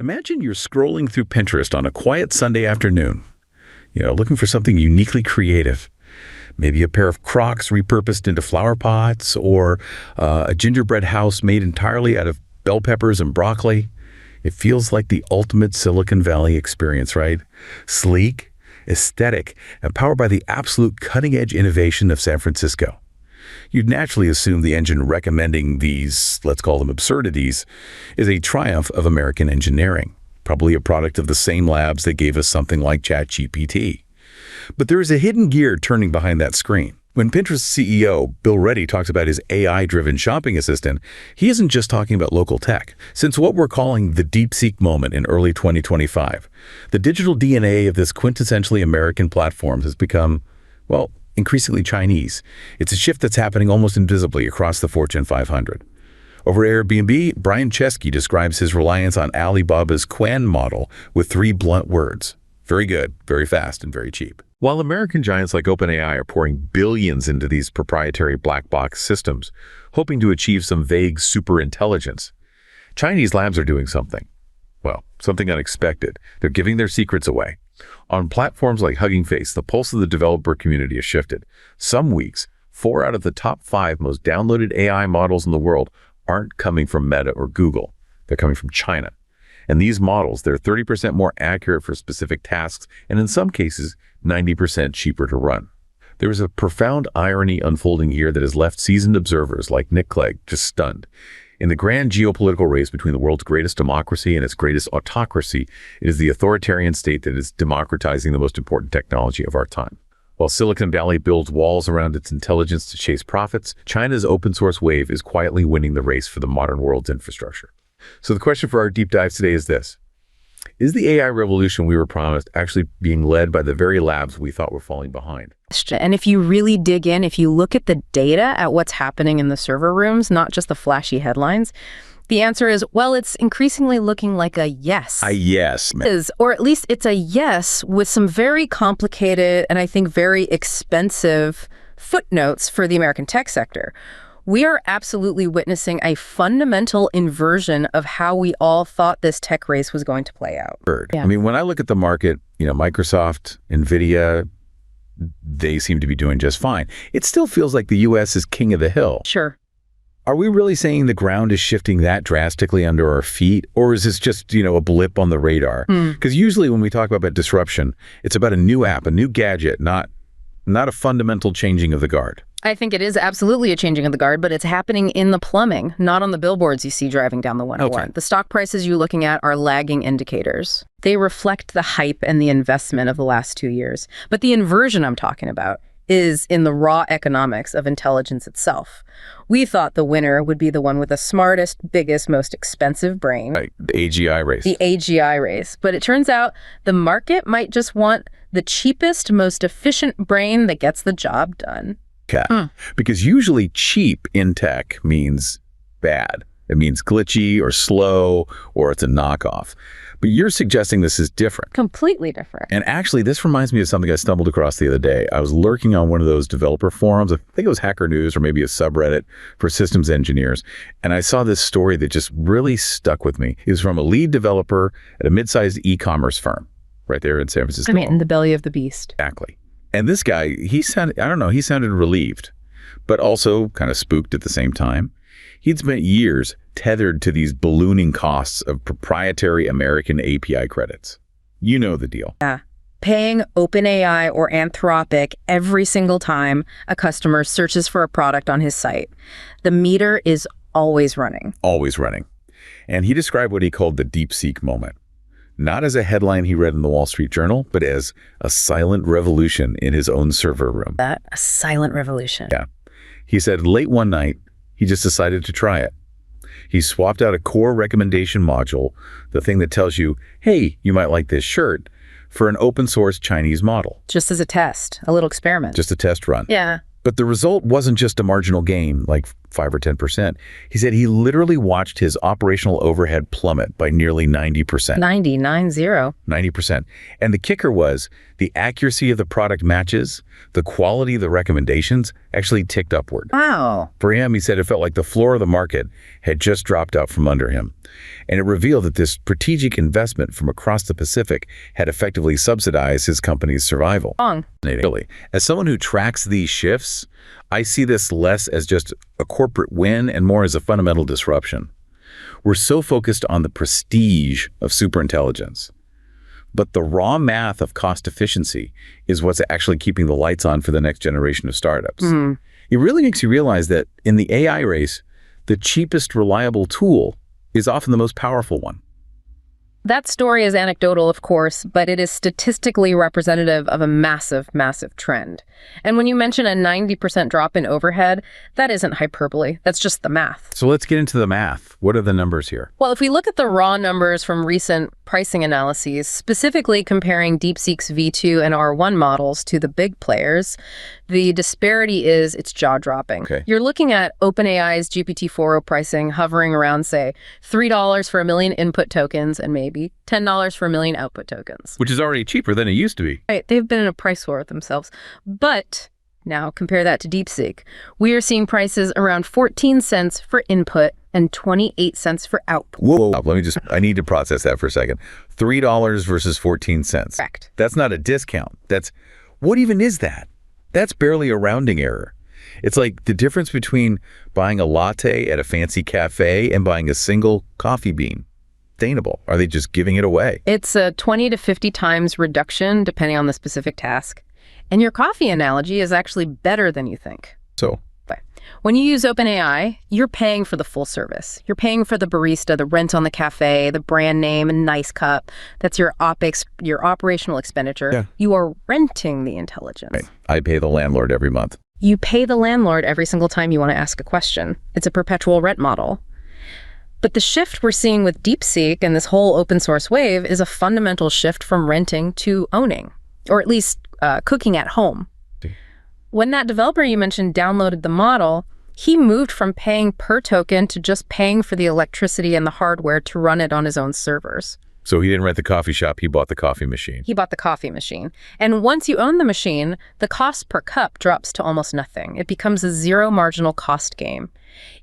Imagine you're scrolling through Pinterest on a quiet Sunday afternoon, looking for something uniquely creative. Maybe a pair of Crocs repurposed into flower pots, or a gingerbread house made entirely out of bell peppers and broccoli. It feels like the ultimate Silicon Valley experience, right? Sleek, aesthetic, and powered by the absolute cutting-edge innovation of San Francisco. You'd naturally assume the engine recommending these, let's call them absurdities, is a triumph of American engineering, probably a product of the same labs that gave us something like ChatGPT. But there is a hidden gear turning behind that screen. When Pinterest CEO Bill Ready talks about his AI-driven shopping assistant, he isn't just talking about local tech. Since what we're calling the DeepSeek moment in early 2025, the digital DNA of this quintessentially American platform has become, well, increasingly Chinese. It's a shift that's happening almost invisibly across the Fortune 500. Over Airbnb, Brian Chesky describes his reliance on Alibaba's Quan model with three blunt words: very good, very fast, and very cheap. While American giants like OpenAI are pouring billions into these proprietary black box systems, hoping to achieve some vague superintelligence, Chinese labs are doing something. Well, something unexpected. They're giving their secrets away. On platforms like Hugging Face, the pulse of the developer community has shifted. Some weeks, 4 out of the top 5 most downloaded AI models in the world aren't coming from Meta or Google. They're coming from China. And these models, they're 30% more accurate for specific tasks, and in some cases, 90% cheaper to run. There is a profound irony unfolding here that has left seasoned observers like Nick Clegg just stunned. In the grand geopolitical race between the world's greatest democracy and its greatest autocracy, it is the authoritarian state that is democratizing the most important technology of our time. While Silicon Valley builds walls around its intelligence to chase profits, China's open source wave is quietly winning the race for the modern world's infrastructure. So the question for our deep dive today is this: is the AI revolution we were promised actually being led by the very labs we thought were falling behind? And if you really dig in, if you look at the data at what's happening in the server rooms, not just the flashy headlines, the answer is, well, it's increasingly looking like a yes. A yes. Or at least it's a yes with some very complicated and I think very expensive footnotes for the American tech sector. We are absolutely witnessing a fundamental inversion of how we all thought this tech race was going to play out. Yeah. I mean, when I look at the market, Microsoft, NVIDIA, they seem to be doing just fine. It still feels like the U.S. is king of the hill. Sure. Are we really saying the ground is shifting that drastically under our feet? Or is this just, a blip on the radar? Because usually when we talk about disruption, it's about a new app, a new gadget, not a fundamental changing of the guard. I think it is absolutely a changing of the guard, but it's happening in the plumbing, not on the billboards you see driving down the 101. Okay. The stock prices you're looking at are lagging indicators. They reflect the hype and the investment of the last 2 years. But the inversion I'm talking about is in the raw economics of intelligence itself. We thought the winner would be the one with the smartest, biggest, most expensive brain. Right, the AGI race. The AGI race. But it turns out the market might just want the cheapest, most efficient brain that gets the job done. Because usually cheap in tech means bad. It means glitchy or slow, or it's a knockoff. But you're suggesting this is different. Completely different. And actually, this reminds me of something I stumbled across the other day. I was lurking on one of those developer forums. I think it was Hacker News or maybe a subreddit for systems engineers. And I saw this story that just really stuck with me. It was from a lead developer at a mid-sized e-commerce firm right there in San Francisco. I mean, in the belly of the beast. Exactly. And this guy, he sounded relieved, but also kind of spooked at the same time. He'd spent years tethered to these ballooning costs of proprietary American API credits. You know the deal. Yeah. Paying OpenAI or Anthropic every single time a customer searches for a product on his site. The meter is always running. Always running. And he described what he called the DeepSeek moment. Not as a headline he read in the Wall Street Journal, but as a silent revolution in his own server room. A silent revolution. Yeah. He said late one night, he just decided to try it. He swapped out a core recommendation module, the thing that tells you, hey, you might like this shirt, for an open source Chinese model. Just as a test, a little experiment. Just a test run. Yeah. But the result wasn't just a marginal gain, like 5 or 10%. He said he literally watched his operational overhead plummet by nearly 90%. 90. 90%. And the kicker was the accuracy of the product matches, the quality of the recommendations actually ticked upward. Wow. For him, he said it felt like the floor of the market had just dropped out from under him. And it revealed that this strategic investment from across the Pacific had effectively subsidized his company's survival. Really, as someone who tracks these shifts, I see this less as just a corporate win and more as a fundamental disruption. We're so focused on the prestige of superintelligence. But the raw math of cost efficiency is what's actually keeping the lights on for the next generation of startups. It really makes you realize that in the AI race, the cheapest reliable tool is often the most powerful one. That story is anecdotal, of course, but it is statistically representative of a massive, massive trend. And when you mention a 90% drop in overhead, that isn't hyperbole. That's just the math. So let's get into the math. What are the numbers here? Well, if we look at the raw numbers from recent pricing analyses, specifically comparing DeepSeek's V2 and R1 models to the big players, the disparity is it's jaw-dropping. Okay. You're looking at OpenAI's GPT-4o pricing hovering around, say, $3 for a million input tokens and maybe $10 for a million output tokens. Which is already cheaper than it used to be. Right, they've been in a price war with themselves. But now compare that to DeepSeek. We are seeing prices around 14 cents for input and 28 cents for output. Whoa, I need to process that for a second. $3 versus 14 cents. Correct. That's not a discount. What even is that? That's barely a rounding error. It's like the difference between buying a latte at a fancy cafe and buying a single coffee bean. Sustainable? Are they just giving it away? It's a 20 to 50 times reduction depending on the specific task. And your coffee analogy is actually better than you think. So? When you use OpenAI, you're paying for the full service. You're paying for the barista, the rent on the cafe, the brand name, a nice cup. That's your OpEx, your operational expenditure. Yeah. You are renting the intelligence. Right. I pay the landlord every month. You pay the landlord every single time you want to ask a question. It's a perpetual rent model. But the shift we're seeing with DeepSeek and this whole open source wave is a fundamental shift from renting to owning, or at least cooking at home. When that developer you mentioned downloaded the model, he moved from paying per token to just paying for the electricity and the hardware to run it on his own servers. So he didn't rent the coffee shop, he bought the coffee machine. He bought the coffee machine. And once you own the machine, the cost per cup drops to almost nothing. It becomes a zero marginal cost game.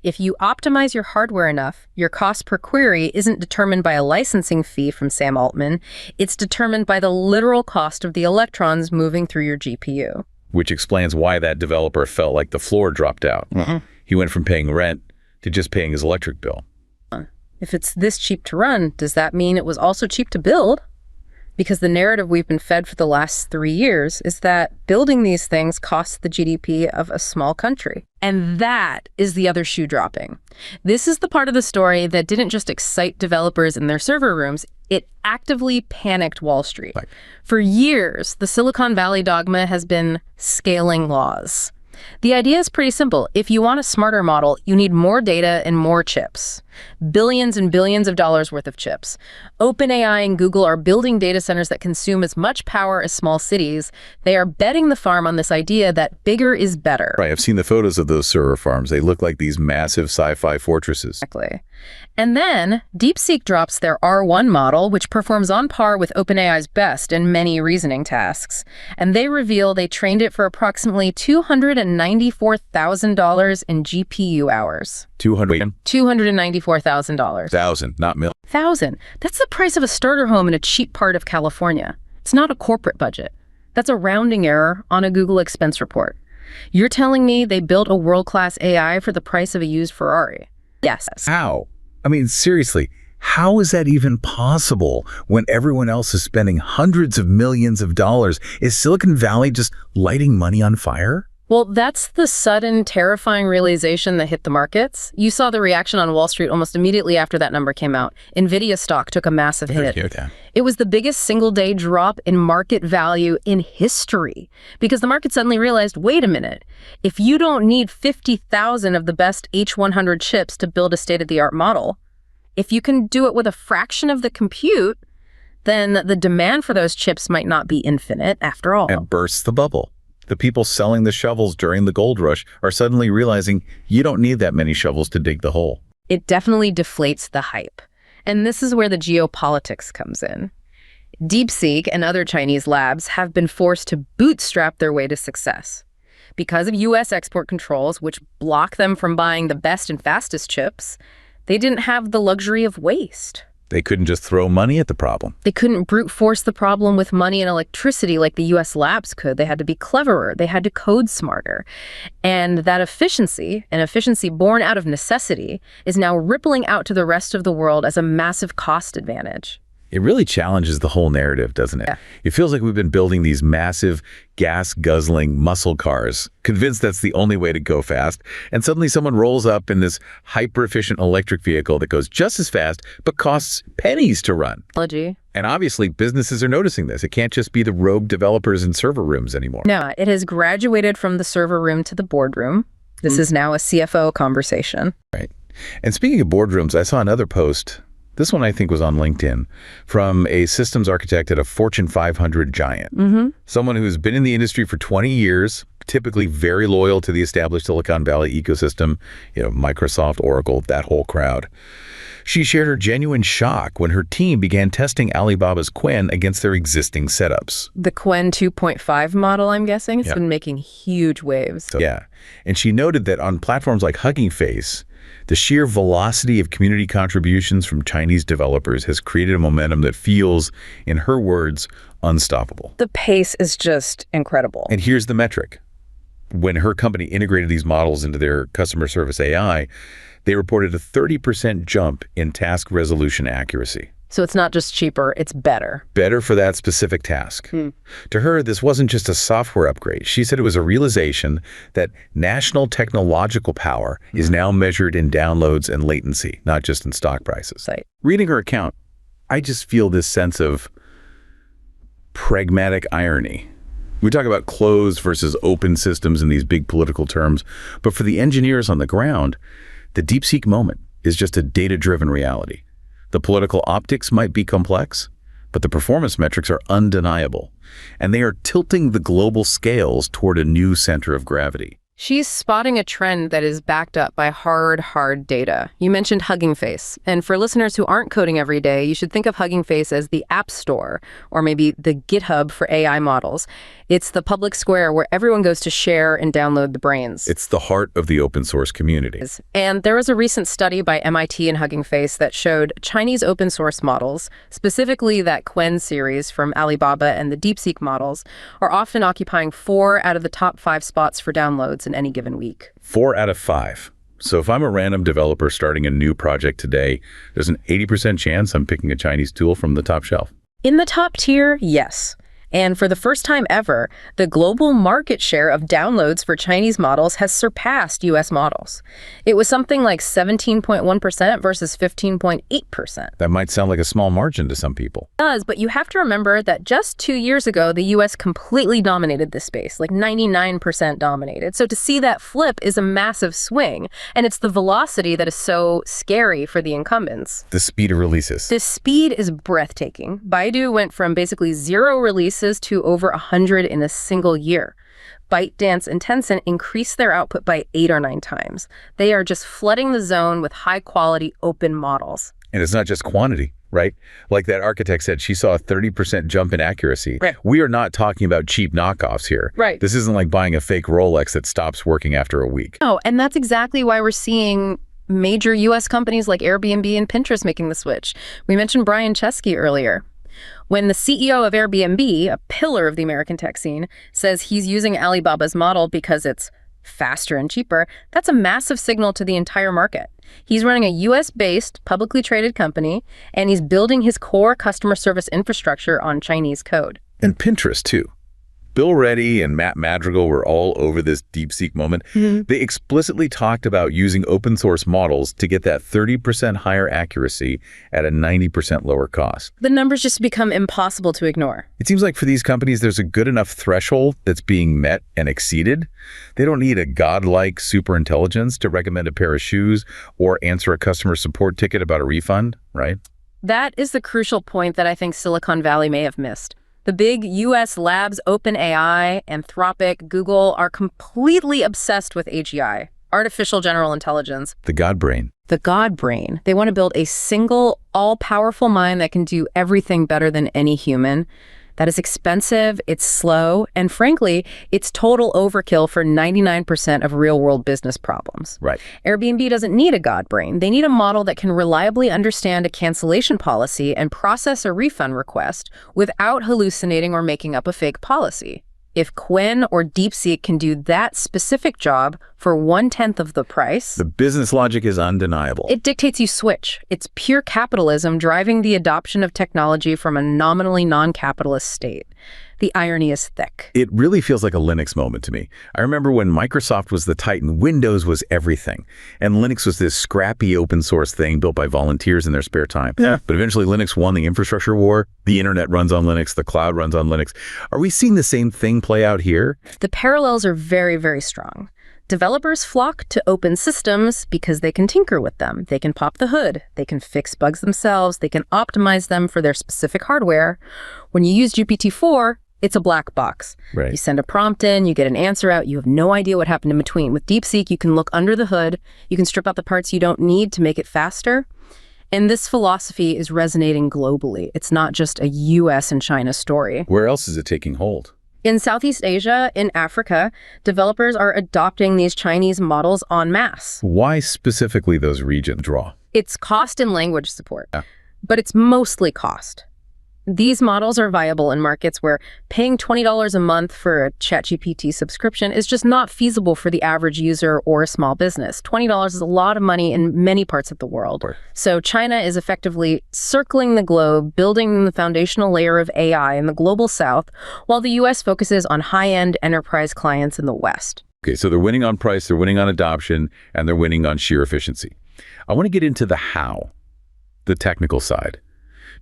If you optimize your hardware enough, your cost per query isn't determined by a licensing fee from Sam Altman. It's determined by the literal cost of the electrons moving through your GPU. Which explains why that developer felt like the floor dropped out. He went from paying rent to just paying his electric bill. If it's this cheap to run, does that mean it was also cheap to build? Because the narrative we've been fed for the last 3 years is that building these things costs the GDP of a small country. And that is the other shoe dropping. This is the part of the story that didn't just excite developers in their server rooms, it actively panicked Wall Street. Right. For years, the Silicon Valley dogma has been scaling laws. The idea is pretty simple. If you want a smarter model, you need more data and more chips. Billions and billions of dollars worth of chips. OpenAI and Google are building data centers that consume as much power as small cities. They are betting the farm on this idea that bigger is better. Right, I've seen the photos of those server farms. They look like these massive sci-fi fortresses. Exactly. And then DeepSeek drops their R1 model, which performs on par with OpenAI's best in many reasoning tasks. And they reveal they trained it for approximately $294,000 in GPU hours. $294,000. Thousand, not million. Thousand. That's the price of a starter home in a cheap part of California. It's not a corporate budget. That's a rounding error on a Google expense report. You're telling me they built a world-class AI for the price of a used Ferrari? Yes. How? I mean, seriously, how is that even possible when everyone else is spending hundreds of millions of dollars? Is Silicon Valley just lighting money on fire? Well, that's the sudden, terrifying realization that hit the markets. You saw the reaction on Wall Street almost immediately after that number came out. NVIDIA stock took a massive hit. It was the biggest single-day drop in market value in history because the market suddenly realized, wait a minute, if you don't need 50,000 of the best H100 chips to build a state-of-the-art model, if you can do it with a fraction of the compute, then the demand for those chips might not be infinite after all. And bursts the bubble. The people selling the shovels during the gold rush are suddenly realizing you don't need that many shovels to dig the hole. It definitely deflates the hype. And this is where the geopolitics comes in. DeepSeek and other Chinese labs have been forced to bootstrap their way to success. Because of U.S. export controls, which block them from buying the best and fastest chips, they didn't have the luxury of waste. They couldn't just throw money at the problem. They couldn't brute force the problem with money and electricity like the U.S. labs could. They had to be cleverer. They had to code smarter. And that efficiency, an efficiency born out of necessity, is now rippling out to the rest of the world as a massive cost advantage. It really challenges the whole narrative, doesn't it? Yeah. It feels like we've been building these massive, gas-guzzling muscle cars, convinced that's the only way to go fast, and suddenly someone rolls up in this hyper-efficient electric vehicle that goes just as fast, but costs pennies to run. And obviously, businesses are noticing this. It can't just be the rogue developers in server rooms anymore. No, it has graduated from the server room to the boardroom. This is now a CFO conversation. Right. And speaking of boardrooms, I saw another post. This one I think was on LinkedIn, from a systems architect at a Fortune 500 giant. Someone who's been in the industry for 20 years, typically very loyal to the established Silicon Valley ecosystem, Microsoft, Oracle, that whole crowd. She shared her genuine shock when her team began testing Alibaba's Qwen against their existing setups. The Qwen 2.5 model, I'm guessing, it's been making huge waves. Yeah. And she noted that on platforms like Hugging Face, the sheer velocity of community contributions from Chinese developers has created a momentum that feels, in her words, unstoppable. The pace is just incredible. And here's the metric. When her company integrated these models into their customer service AI, they reported a 30% jump in task resolution accuracy. So it's not just cheaper, it's better. Better for that specific task. To her, this wasn't just a software upgrade. She said it was a realization that national technological power is now measured in downloads and latency, not just in stock prices. Right. Reading her account, I just feel this sense of pragmatic irony. We talk about closed versus open systems in these big political terms, but for the engineers on the ground, the DeepSeek moment is just a data-driven reality. The political optics might be complex, but the performance metrics are undeniable, and they are tilting the global scales toward a new center of gravity. She's spotting a trend that is backed up by hard data. You mentioned Hugging Face. And for listeners who aren't coding every day, you should think of Hugging Face as the App Store, or maybe the GitHub for AI models. It's the public square where everyone goes to share and download the brains. It's the heart of the open source community. And there was a recent study by MIT and Hugging Face that showed Chinese open source models, specifically that Qwen series from Alibaba and the DeepSeek models, are often occupying 4 out of the top 5 spots for downloads in any given week. 4 out of 5. So if I'm a random developer starting a new project today, there's an 80% chance I'm picking a Chinese tool from the top shelf. In the top tier, yes. And for the first time ever, the global market share of downloads for Chinese models has surpassed U.S. models. It was something like 17.1% versus 15.8%. That might sound like a small margin to some people. It does, but you have to remember that just 2 years ago, the U.S. completely dominated this space, like 99% dominated. So to see that flip is a massive swing, and it's the velocity that is so scary for the incumbents. The speed of releases. This speed is breathtaking. Baidu went from basically 0 releases to over 100 in a single year. ByteDance and Tencent increased their output by 8 or 9 times. They are just flooding the zone with high-quality open models. And it's not just quantity, right? Like that architect said, she saw a 30% jump in accuracy. Right. We are not talking about cheap knockoffs here. Right. This isn't like buying a fake Rolex that stops working after a week. Oh, and that's exactly why we're seeing major U.S. companies like Airbnb and Pinterest making the switch. We mentioned Brian Chesky earlier. When the CEO of Airbnb, a pillar of the American tech scene, says he's using Alibaba's model because it's faster and cheaper, that's a massive signal to the entire market. He's running a US-based, publicly traded company, and he's building his core customer service infrastructure on Chinese code. And Pinterest, too. Bill Reddy and Matt Madrigal were all over this DeepSeek moment. They explicitly talked about using open source models to get that 30% higher accuracy at a 90% lower cost. The numbers just become impossible to ignore. It seems like for these companies, there's a good enough threshold that's being met and exceeded. They don't need a godlike superintelligence to recommend a pair of shoes or answer a customer support ticket about a refund, right? That is the crucial point that I think Silicon Valley may have missed. The big US labs, OpenAI, Anthropic, Google, are completely obsessed with AGI, artificial general intelligence. The God brain. The God brain. They want to build a single, all-powerful mind that can do everything better than any human. That is expensive, it's slow, and frankly, it's total overkill for 99% of real-world business problems. Right. Airbnb doesn't need a God brain. They need a model that can reliably understand a cancellation policy and process a refund request without hallucinating or making up a fake policy. If Qwen or DeepSeek can do that specific job for 1/10 of the price, The business logic is undeniable. it dictates you switch. It's pure capitalism driving the adoption of technology from a nominally non-capitalist state. The irony is thick. It really feels like a Linux moment to me. I remember when Microsoft was the titan, Windows was everything. And Linux was this scrappy open source thing built by volunteers in their spare time. Yeah. But eventually Linux won the infrastructure war. The internet runs on Linux. The cloud runs on Linux. Are we seeing the same thing play out here? The parallels are very, very strong. Developers flock to open systems because they can tinker with them. They can pop the hood. They can fix bugs themselves. They can optimize them for their specific hardware. When you use GPT-4, it's a black box. Right. You send a prompt in, you get an answer out, you have no idea what happened in between. With DeepSeek, you can look under the hood, you can strip out the parts you don't need to make it faster. And this philosophy is resonating globally. It's not just a US and China story. Where else is it taking hold? In Southeast Asia, in Africa, developers are adopting these Chinese models en masse. Why specifically those regions draw? It's cost and language support, Yeah. but it's mostly cost. These models are viable in markets where paying $20 a month for a ChatGPT subscription is just not feasible for the average user or a small business. $20 is a lot of money in many parts of the world. Right. So China is effectively circling the globe, building the foundational layer of AI in the global south, while the US focuses on high-end enterprise clients in the West. Okay, so they're winning on price, they're winning on adoption, and they're winning on sheer efficiency. I want to get into the how, the technical side.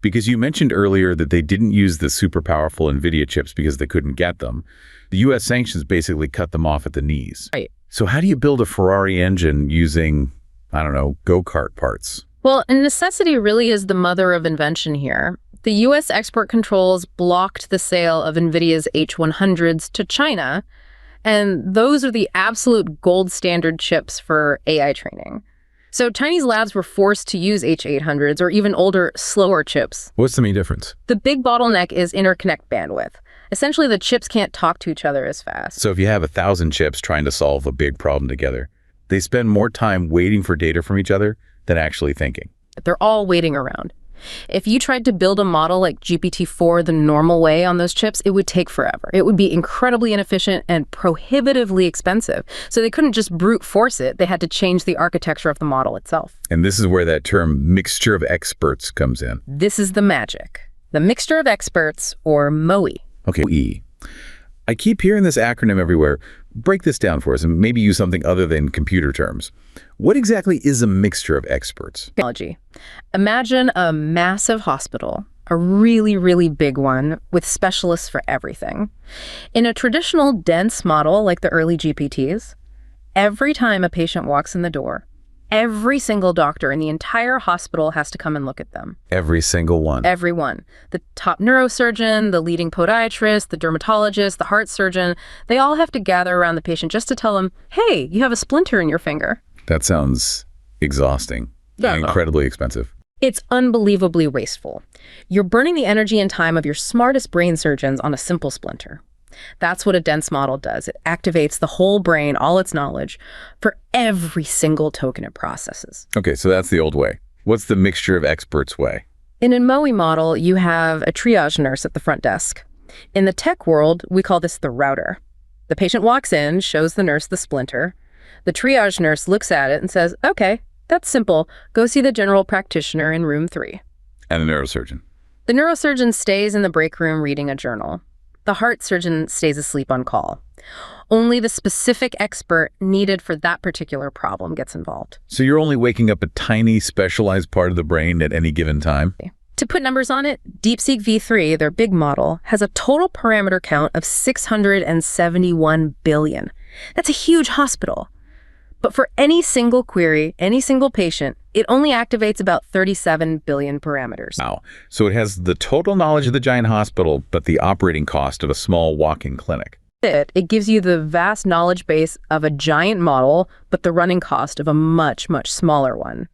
Because you mentioned earlier that they didn't use the super powerful NVIDIA chips because they couldn't get them. The US sanctions basically cut them off at the knees. Right. So how do you build a Ferrari engine using, I don't know, go-kart parts? Well, necessity really is the mother of invention here. The US export controls blocked the sale of NVIDIA's H100s to China, and those are the absolute gold standard chips for AI training. So Chinese labs were forced to use H800s or even older, slower chips. What's the main difference? The big bottleneck is interconnect bandwidth. Essentially, the chips can't talk to each other as fast. So if you have 1,000 chips trying to solve a big problem together, they spend more time waiting for data from each other than actually thinking. They're all waiting around. If you tried to build a model like GPT-4 the normal way on those chips, it would take forever. It would be incredibly inefficient and prohibitively expensive. So they couldn't just brute force it. They had to change the architecture of the model itself. And this is where that term mixture of experts comes in. This is the magic. The mixture of experts, or MOE. Okay, E. I keep hearing this acronym everywhere. Break this down for us and maybe use something other than computer terms. What exactly is a mixture of experts? Technology. Imagine a massive hospital, a really, really big one with specialists for everything. In a traditional dense model like the early GPTs, every time a patient walks in the door, every single doctor in the entire hospital has to come and look at them. Every single one. Everyone. The top neurosurgeon, the leading podiatrist, the dermatologist, the heart surgeon, they all have to gather around the patient just to tell them, hey, you have a splinter in your finger. That sounds exhausting and incredibly expensive. It's unbelievably wasteful. You're burning the energy and time of your smartest brain surgeons on a simple splinter. That's what a dense model does. It activates the whole brain, all its knowledge, for every single token it processes. Okay, so that's the old way. What's the mixture of experts way? In a MOE model, you have a triage nurse at the front desk. In the tech world, we call this the router. The patient walks in, shows the nurse the splinter. The triage nurse looks at it and says, okay, that's simple. Go see the general practitioner in room 3. And the neurosurgeon. The neurosurgeon stays in the break room reading a journal. The heart surgeon stays asleep on call. Only the specific expert needed for that particular problem gets involved. So you're only waking up a tiny specialized part of the brain at any given time? To put numbers on it, DeepSeek V3, their big model, has a total parameter count of 671 billion. That's a huge hospital. But for any single query, any single patient, it only activates about 37 billion parameters. Wow. So it has the total knowledge of the giant hospital, but the operating cost of a small walk-in clinic. It gives you the vast knowledge base of a giant model, but the running cost of a much, much smaller one.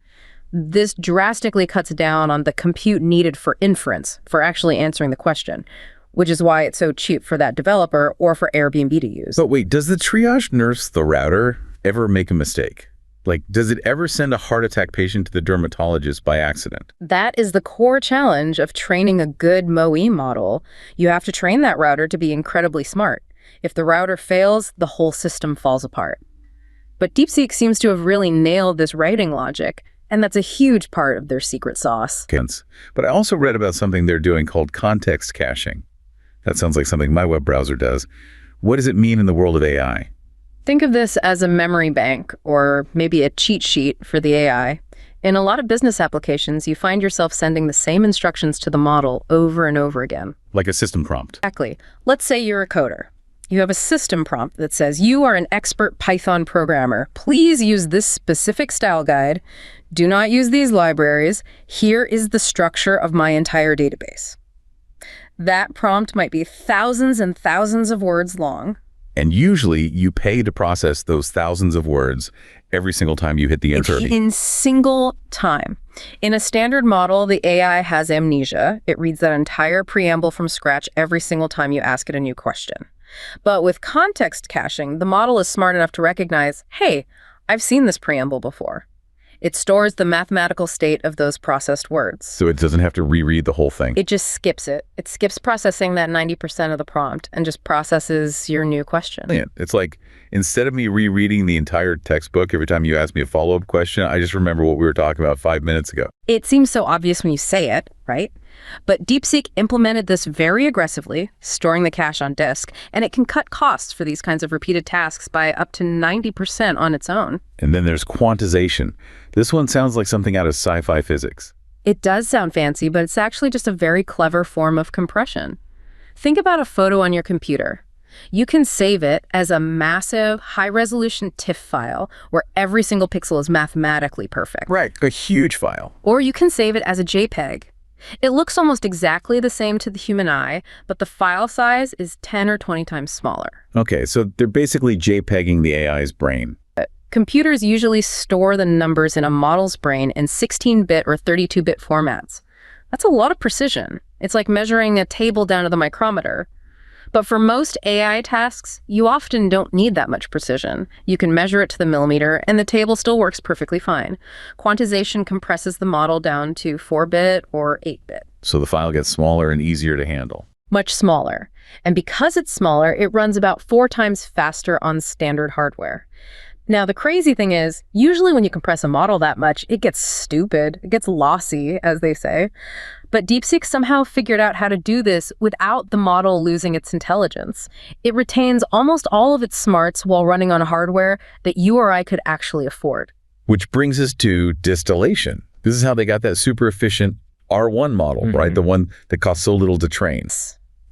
This drastically cuts down on the compute needed for inference, for actually answering the question, which is why it's so cheap for that developer or for Airbnb to use. But wait, does the triage nurse, the router, ever make a mistake? Like, does it ever send a heart attack patient to the dermatologist by accident? That is the core challenge of training a good MoE model. You have to train that router to be incredibly smart. If the router fails, the whole system falls apart. But DeepSeek seems to have really nailed this writing logic, and that's a huge part of their secret sauce. But I also read about something they're doing called context caching. That sounds like something my web browser does. What does it mean in the world of AI? Think of this as a memory bank, or maybe a cheat sheet for the AI. In a lot of business applications, you find yourself sending the same instructions to the model over and over again. Like a system prompt. Exactly. Let's say you're a coder. You have a system prompt that says, you are an expert Python programmer. Please use this specific style guide. Do not use these libraries. Here is the structure of my entire database. That prompt might be thousands and thousands of words long. And usually you pay to process those thousands of words every single time you hit the enter. In single time. In a standard model, the AI has amnesia. It reads that entire preamble from scratch every single time you ask it a new question. But with context caching, the model is smart enough to recognize, hey, I've seen this preamble before. It stores the mathematical state of those processed words. So it doesn't have to reread the whole thing. It just skips it. It skips processing that 90% of the prompt and just processes your new question. Yeah, it's like, instead of me rereading the entire textbook every time you ask me a follow-up question, I just remember what we were talking about 5 minutes ago. It seems so obvious when you say it, right? But DeepSeek implemented this very aggressively, storing the cache on disk, and it can cut costs for these kinds of repeated tasks by up to 90% on its own. And then there's quantization. This one sounds like something out of sci-fi physics. It does sound fancy, but it's actually just a very clever form of compression. Think about a photo on your computer. You can save it as a massive, high-resolution TIFF file where every single pixel is mathematically perfect. Right, a huge file. Or you can save it as a JPEG. It looks almost exactly the same to the human eye, but the file size is 10 or 20 times smaller. Okay, so they're basically JPEGing the AI's brain. Computers usually store the numbers in a model's brain in 16-bit or 32-bit formats. That's a lot of precision. It's like measuring a table down to the micrometer. But for most AI tasks, you often don't need that much precision. You can measure it to the millimeter, and the table still works perfectly fine. Quantization compresses the model down to 4-bit or 8-bit. So the file gets smaller and easier to handle. Much smaller. And because it's smaller, it runs about 4 times faster on standard hardware. Now, the crazy thing is, usually when you compress a model that much, it gets stupid. It gets lossy, as they say. But DeepSeek somehow figured out how to do this without the model losing its intelligence. It retains almost all of its smarts while running on hardware that you or I could actually afford. Which brings us to distillation. This is how they got that super efficient R1 model, right? The one that costs so little to train.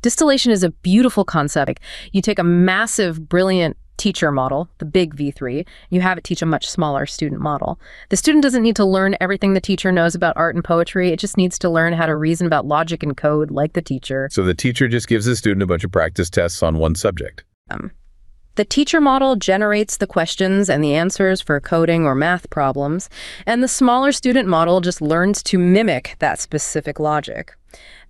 Distillation is a beautiful concept. You take a massive, brilliant teacher model, the big V3, you have it teach a much smaller student model. The student doesn't need to learn everything the teacher knows about art and poetry. It just needs to learn how to reason about logic and code like the teacher. So the teacher just gives the student a bunch of practice tests on one subject. The teacher model generates the questions and the answers for coding or math problems, and the smaller student model just learns to mimic that specific logic.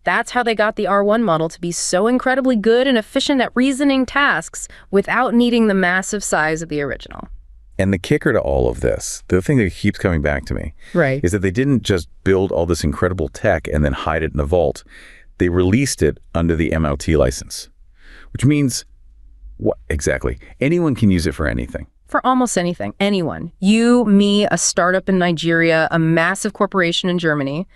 That's how they got the R1 model to be so incredibly good and efficient at reasoning tasks without needing the massive size of the original. And the kicker to all of this, the thing that keeps coming back to me, Right. is that they didn't just build all this incredible tech and then hide it in a vault. They released it under the MIT license, which means, what exactly? Anyone can use it for anything. For almost anything, anyone. You, me, a startup in Nigeria, a massive corporation in Germany.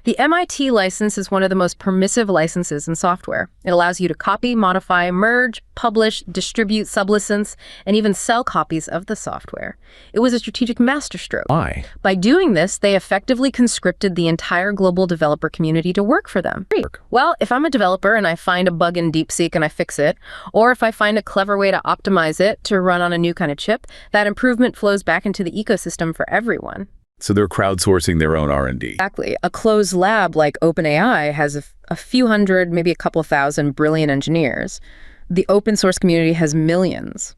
The MIT license is one of the most permissive licenses in software. It allows you to copy, modify, merge, publish, distribute, sublicense, and even sell copies of the software. It was a strategic masterstroke. Why? By doing this, they effectively conscripted the entire global developer community to work for them. Well, if I'm a developer and I find a bug in DeepSeek and I fix it, or if I find a clever way to optimize it to run on a new kind of chip, step, that improvement flows back into the ecosystem for everyone. So they're crowdsourcing their own R&D. Exactly. A closed lab like OpenAI has a few hundred, maybe a couple thousand brilliant engineers. The open source community has millions.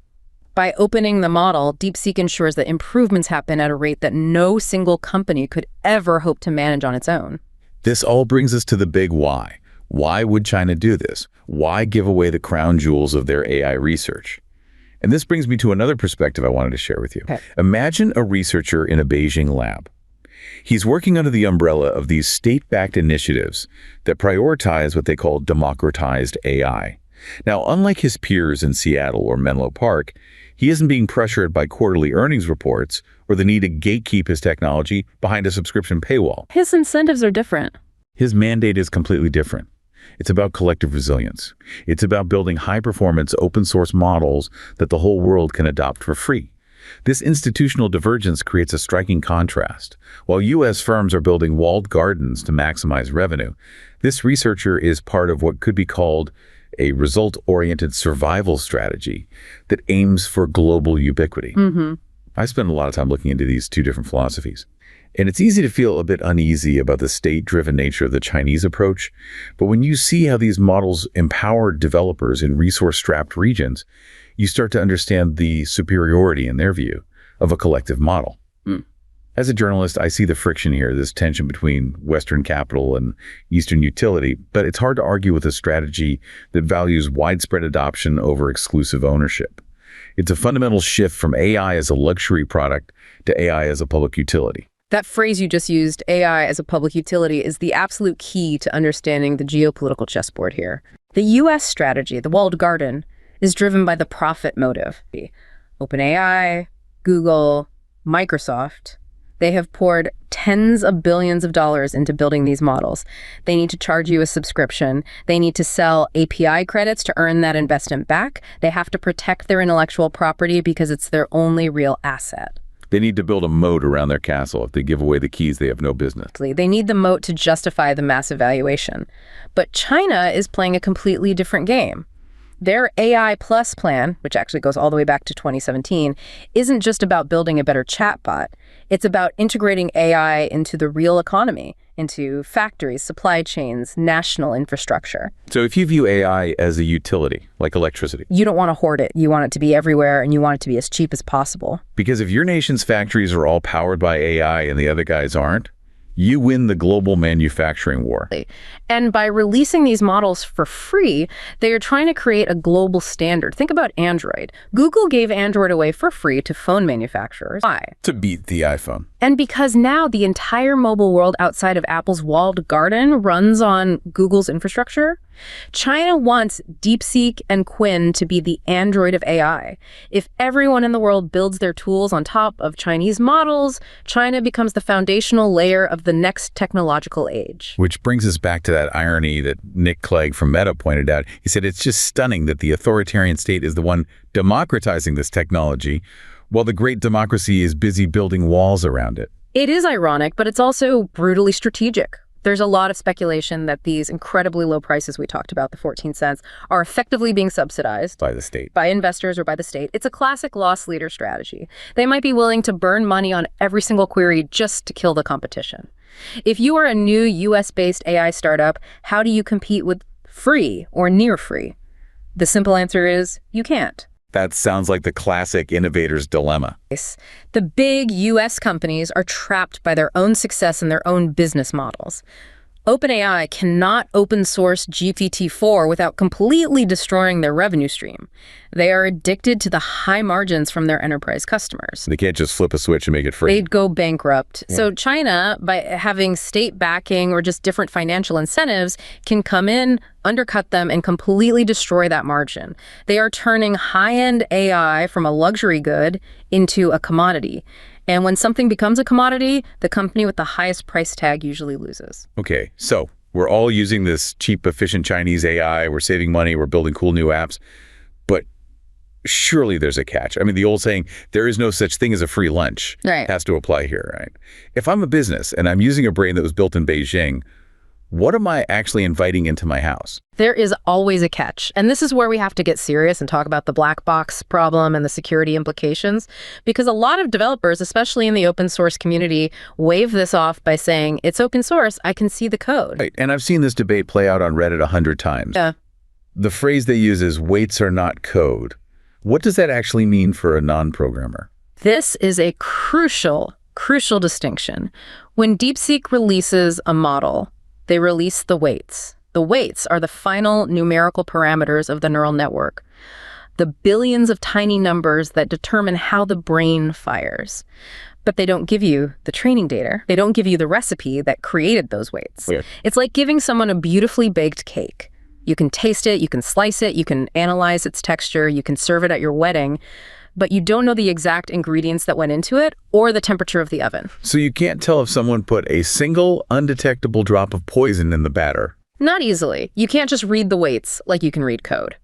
By opening the model, DeepSeek ensures that improvements happen at a rate that no single company could ever hope to manage on its own. This all brings us to the big why. Why would China do this? Why give away the crown jewels of their AI research? And this brings me to another perspective I wanted to share with you. Okay. Imagine a researcher in a Beijing lab. He's working under the umbrella of these state-backed initiatives that prioritize what they call democratized AI. Now, unlike his peers in Seattle or Menlo Park, he isn't being pressured by quarterly earnings reports or the need to gatekeep his technology behind a subscription paywall. His incentives are different. His mandate is completely different. It's about collective resilience. It's about building high-performance open-source models that the whole world can adopt for free. This institutional divergence creates a striking contrast. While U.S. firms are building walled gardens to maximize revenue, this researcher is part of what could be called a result-oriented survival strategy that aims for global ubiquity. I spend a lot of time looking into these two different philosophies. And it's easy to feel a bit uneasy about the state-driven nature of the Chinese approach. But when you see how these models empower developers in resource-strapped regions, you start to understand the superiority, in their view, of a collective model. As a journalist, I see the friction here, this tension between Western capital and Eastern utility, but it's hard to argue with a strategy that values widespread adoption over exclusive ownership. It's a fundamental shift from AI as a luxury product to AI as a public utility. That phrase you just used, AI as a public utility, is the absolute key to understanding the geopolitical chessboard here. The U.S. strategy, the walled garden, is driven by the profit motive. OpenAI, Google, Microsoft, they have poured tens of billions of dollars into building these models. They need to charge you a subscription. They need to sell API credits to earn that investment back. They have to protect their intellectual property because it's their only real asset. They need to build a moat around their castle. If they give away the keys, they have no business. They need the moat to justify the massive valuation. But China is playing a completely different game. Their AI Plus plan, which actually goes all the way back to 2017, isn't just about building a better chatbot. It's about integrating AI into the real economy, into factories, supply chains, national infrastructure. So if you view AI as a utility, like electricity, You don't want to hoard it. You want it to be everywhere, and you want it to be as cheap as possible. because if your nation's factories are all powered by AI and the other guys aren't, you win the global manufacturing war. And by releasing these models for free, they are trying to create a global standard. Think about Android. Google gave Android away for free to phone manufacturers. Why? To beat the iPhone. And because now the entire mobile world outside of Apple's walled garden runs on Google's infrastructure, China wants DeepSeek and Quinn to be the Android of AI. If everyone in the world builds their tools on top of Chinese models, China becomes the foundational layer of the next technological age. Which brings us back to that irony that Nick Clegg from Meta pointed out. He said it's just stunning that the authoritarian state is the one democratizing this technology, while the great democracy is busy building walls around it. It is ironic, but it's also brutally strategic. There's a lot of speculation that these incredibly low prices we talked about, the 14 cents, are effectively being subsidized By the state. by investors or by the state. It's a classic loss leader strategy. They might be willing to burn money on every single query just to kill the competition. If you are a new US-based AI startup, how do you compete with free or near free? The simple answer is you can't. That sounds like the classic innovator's dilemma. The big US companies are trapped by their own success and their own business models. OpenAI cannot open source GPT-4 without completely destroying their revenue stream. They are addicted to the high margins from their enterprise customers. They can't just flip a switch and make it free. They'd go bankrupt. So China, by having state backing or just different financial incentives, can come in, undercut them, and completely destroy that margin. They are turning high-end AI from a luxury good into a commodity. And when something becomes a commodity, the company with the highest price tag usually loses. Okay, so we're all using this cheap, efficient Chinese AI. We're saving money. We're building cool new apps. But surely there's a catch. I mean, the old saying, there is no such thing as a free lunch, Right. has to apply here, right? If I'm a business and I'm using a brain that was built in Beijing, what am I actually inviting into my house? There is always a catch. And this is where we have to get serious and talk about the black box problem and the security implications, because a lot of developers, especially in the open source community, wave this off by saying, it's open source, I can see the code. Right. And I've seen this debate play out on Reddit 100 times. Yeah. The phrase they use is weights are not code. What does that actually mean for a non-programmer? This is a crucial distinction. When DeepSeek releases a model, they release the weights. The weights are the final numerical parameters of the neural network, the billions of tiny numbers that determine how the brain fires. But they don't give you the training data. They don't give you the recipe that created those weights. Weird. It's like giving someone a beautifully baked cake. You can taste it, you can slice it, you can analyze its texture, you can serve it at your wedding, but you don't know the exact ingredients that went into it or the temperature of the oven. So you can't tell if someone put a single undetectable drop of poison in the batter. Not easily. You can't just read the weights like you can read code.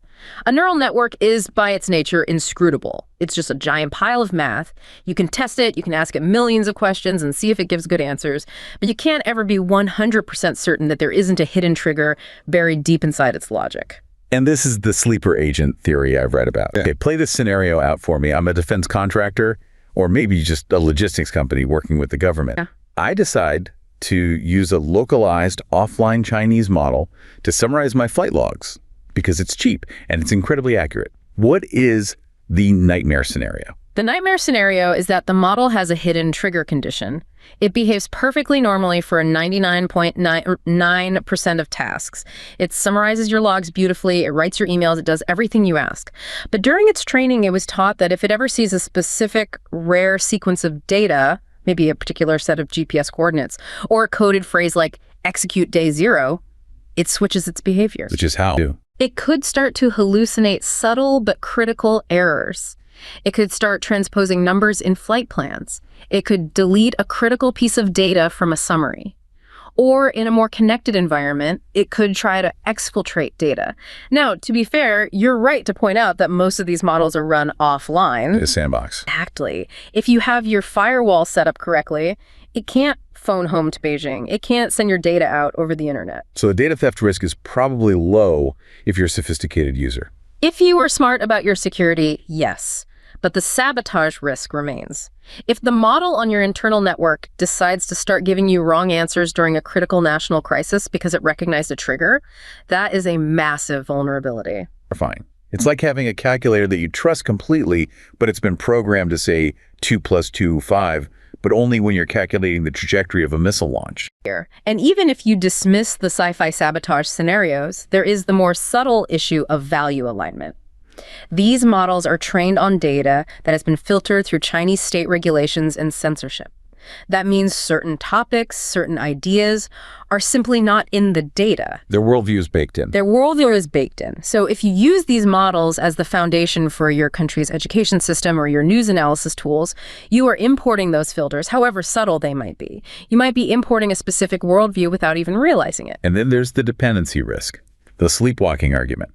A neural network is, by its nature, inscrutable. It's just a giant pile of math. You can test it, you can ask it millions of questions and see if it gives good answers, but you can't ever be 100% certain that there isn't a hidden trigger buried deep inside its logic. And this is the sleeper agent theory I've read about. Okay, play this scenario out for me. I'm a defense contractor, or maybe just a logistics company working with the government. Yeah. I decide to use a localized offline Chinese model to summarize my flight logs because it's cheap and it's incredibly accurate. What is the nightmare scenario? The nightmare scenario is that the model has a hidden trigger condition. It behaves perfectly normally for 99.99% of tasks. It summarizes your logs beautifully, it writes your emails, it does everything you ask. But during its training, it was taught that if it ever sees a specific rare sequence of data, maybe a particular set of GPS coordinates, or a coded phrase like execute day 0, it switches its behavior. Which is how? It could start to hallucinate subtle but critical errors. It could start transposing numbers in flight plans. It could delete a critical piece of data from a summary. Or in a more connected environment, it could try to exfiltrate data. Now, to be fair, you're right to point out that most of these models are run offline. A sandbox. Exactly. If you have your firewall set up correctly, it can't phone home to Beijing. It can't send your data out over the internet. So the data theft risk is probably low if you're a sophisticated user. If you are smart about your security, yes. But the sabotage risk remains. If the model on your internal network decides to start giving you wrong answers during a critical national crisis because it recognized a trigger, that is a massive vulnerability. Fine. It's like having a calculator that you trust completely, but it's been programmed to say 2 + 2, 5, but only when you're calculating the trajectory of a missile launch. And even if you dismiss the sci-fi sabotage scenarios, there is the more subtle issue of value alignment. These models are trained on data that has been filtered through Chinese state regulations and censorship. That means certain topics, certain ideas are simply not in the data. Their worldview is baked in. Their worldview is baked in. So if you use these models as the foundation for your country's education system or your news analysis tools, you are importing those filters, however subtle they might be. You might be importing a specific worldview without even realizing it. And then there's the dependency risk, the sleepwalking argument.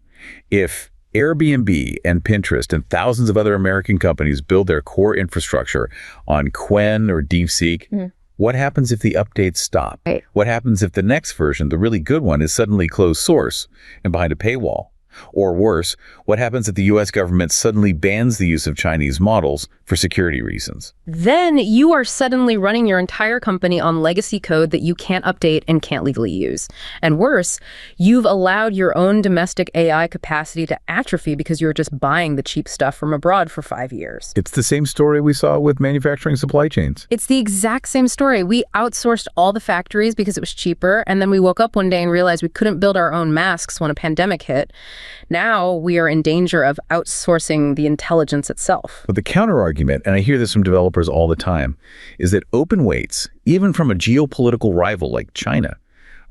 If Airbnb and Pinterest and thousands of other American companies build their core infrastructure on Qwen or DeepSeek, what happens if the updates stop? Right. What happens if the next version, the really good one, is suddenly closed source and behind a paywall? Or worse, what happens if the US government suddenly bans the use of Chinese models for security reasons? Then you are suddenly running your entire company on legacy code that you can't update and can't legally use. And worse, you've allowed your own domestic AI capacity to atrophy because you're just buying the cheap stuff from abroad for 5 years. It's the same story we saw with manufacturing supply chains. It's the exact same story. We outsourced all the factories because it was cheaper, and then we woke up one day and realized we couldn't build our own masks when a pandemic hit. Now we are in danger of outsourcing the intelligence itself. But the counter-argument, and I hear this from developers all the time, is that open weights, even from a geopolitical rival like China,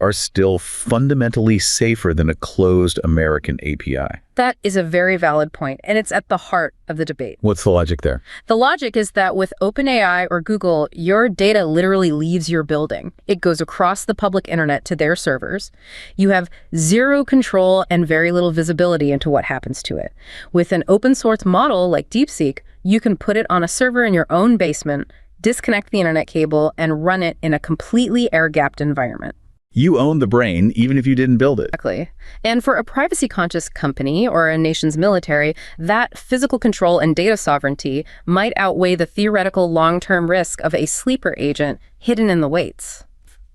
are still fundamentally safer than a closed American API. That is a very valid point, and it's at the heart of the debate. What's the logic there? The logic is that with OpenAI or Google, your data literally leaves your building. It goes across the public internet to their servers. You have zero control and very little visibility into what happens to it. With an open source model like DeepSeek, you can put it on a server in your own basement, disconnect the internet cable, and run it in a completely air-gapped environment. You own the brain, even if you didn't build it. Exactly. And for a privacy-conscious company or a nation's military, that physical control and data sovereignty might outweigh the theoretical long-term risk of a sleeper agent hidden in the weights.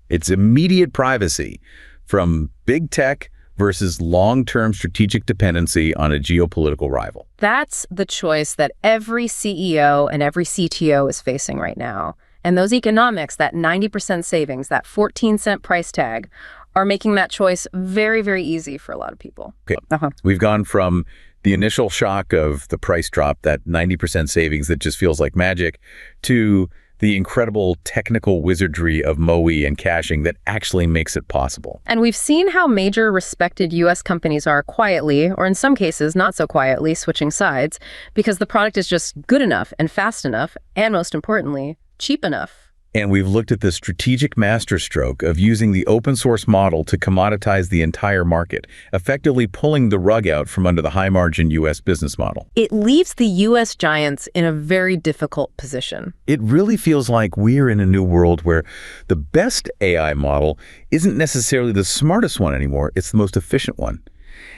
It's immediate privacy from big tech versus long-term strategic dependency on a geopolitical rival. That's the choice that every CEO and every CTO is facing right now. And those economics, that 90% savings, that 14-cent price tag, are making that choice very, very easy for a lot of people. Okay. We've gone from the initial shock of the price drop, that 90% savings that just feels like magic, to the incredible technical wizardry of MOE and caching that actually makes it possible. And we've seen how major respected U.S. companies are quietly, or in some cases not so quietly, switching sides because the product is just good enough and fast enough, and most importantly, cheap enough. And we've looked at the strategic masterstroke of using the open source model to commoditize the entire market, effectively pulling the rug out from under the high-margin U.S. business model. It leaves the U.S. giants in a very difficult position. It really feels like we're in a new world where the best AI model isn't necessarily the smartest one anymore, it's the most efficient one.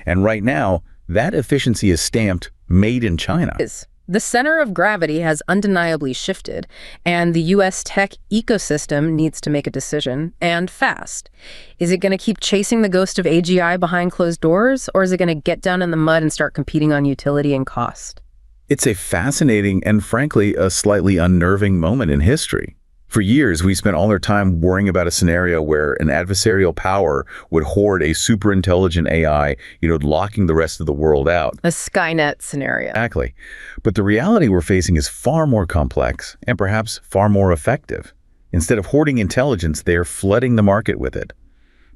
And right now, that efficiency is stamped made in China. The center of gravity has undeniably shifted, and the U.S. tech ecosystem needs to make a decision, and fast. Is it going to keep chasing the ghost of AGI behind closed doors, or is it going to get down in the mud and start competing on utility and cost? It's a fascinating and, frankly, a slightly unnerving moment in history. For years, we spent all our time worrying about a scenario where an adversarial power would hoard a super-intelligent AI, locking the rest of the world out. A Skynet scenario. Exactly. But the reality we're facing is far more complex and perhaps far more effective. Instead of hoarding intelligence, they're flooding the market with it.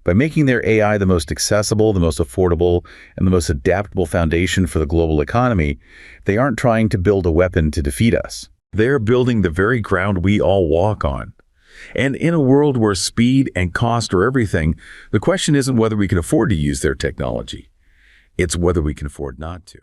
By making their AI the most accessible, the most affordable, and the most adaptable foundation for the global economy, they aren't trying to build a weapon to defeat us. They're building the very ground we all walk on. And in a world where speed and cost are everything, the question isn't whether we can afford to use their technology. It's whether we can afford not to.